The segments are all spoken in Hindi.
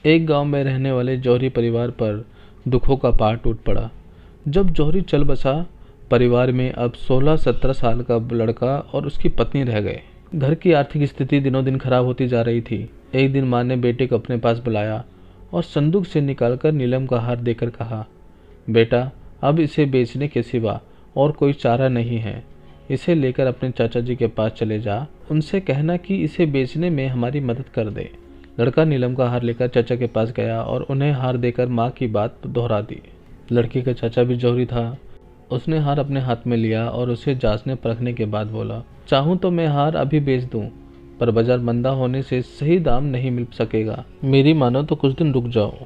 एक गांव में रहने वाले जौहरी परिवार पर दुखों का पहाड़ टूट पड़ा। जब जौहरी चल बसा, परिवार में अब 16-17 साल का लड़का और उसकी पत्नी रह गए। घर की आर्थिक स्थिति दिनों दिन खराब होती जा रही थी। एक दिन माँ ने बेटे को अपने पास बुलाया और संदूक से निकालकर नीलम का हार देकर कहा, बेटा, अब इसे बेचने के सिवा और कोई चारा नहीं है। इसे लेकर अपने चाचा जी के पास चले जा, उनसे कहना कि इसे बेचने में हमारी मदद कर दे। लड़का नीलम का हार लेकर चाचा के पास गया और उन्हें हार देकर माँ की बात दोहरा दी। लड़की का चाचा भी जौहरी था। उसने हार अपने हाथ में लिया और उसे जांचने परखने के बाद बोला, चाहूँ तो मैं हार अभी बेच दूँ, पर बाजार मंदा होने से सही दाम नहीं मिल सकेगा। मेरी मानो तो कुछ दिन रुक जाओ।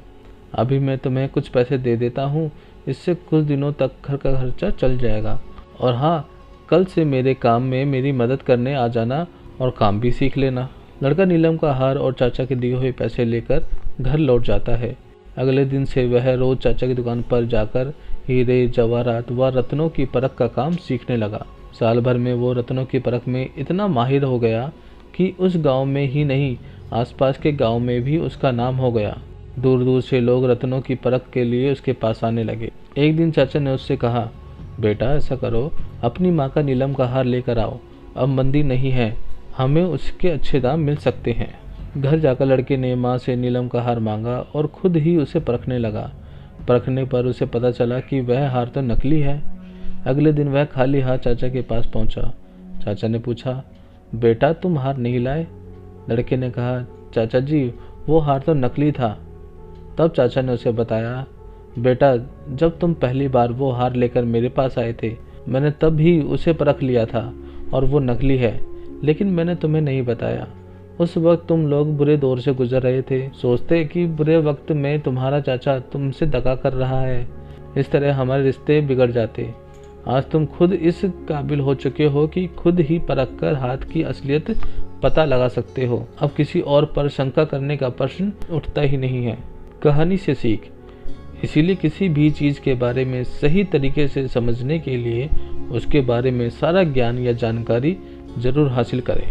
अभी मैं तुम्हें कुछ पैसे दे देता हूँ, इससे कुछ दिनों तक घर का खर्चा चल जाएगा। और हाँ, कल से मेरे काम में मेरी मदद करने आ जाना और काम भी सीख लेना। लड़का नीलम का हार और चाचा के दिए हुए पैसे लेकर घर लौट जाता है। अगले दिन से वह रोज चाचा की दुकान पर जाकर हीरे, जवाहरात व रत्नों की परख का काम सीखने लगा। साल भर में वो रत्नों की परख में इतना माहिर हो गया कि उस गांव में ही नहीं, आसपास के गांव में भी उसका नाम हो गया। दूर दूर से लोग रत्नों की परख के लिए उसके पास आने लगे। एक दिन चाचा ने उससे कहा, बेटा ऐसा करो, अपनी माँ का नीलम का हार लेकर आओ। अब मंदी नहीं है, हमें उसके अच्छे दाम मिल सकते हैं। घर जाकर लड़के ने माँ से नीलम का हार मांगा और खुद ही उसे परखने लगा। परखने पर उसे पता चला कि वह हार तो नकली है। अगले दिन वह खाली हाथ चाचा के पास पहुंचा। चाचा ने पूछा, बेटा तुम हार नहीं लाए? लड़के ने कहा, चाचा जी वो हार तो नकली था। तब चाचा ने उसे बताया, बेटा जब तुम पहली बार वो हार लेकर मेरे पास आए थे, मैंने तब ही उसे परख लिया था और वो नकली है, लेकिन मैंने तुम्हें नहीं बताया। उस वक्त तुम लोग बुरे दौर से गुजर रहे थे, सोचते कि बुरे वक्त में तुम्हारा चाचा तुमसे दगा कर रहा है, इस तरह हमारे रिश्ते बिगड़ जाते। आज तुम खुद इस काबिल हो चुके हो कि खुद ही परख कर हाथ की असलियत पता लगा सकते हो। अब किसी और पर शंका करने का प्रश्न उठता ही नहीं है। कहानी से सीख, इसीलिए किसी भी चीज़ के बारे में सही तरीके से समझने के लिए उसके बारे में सारा ज्ञान या जानकारी जरूर हासिल करें।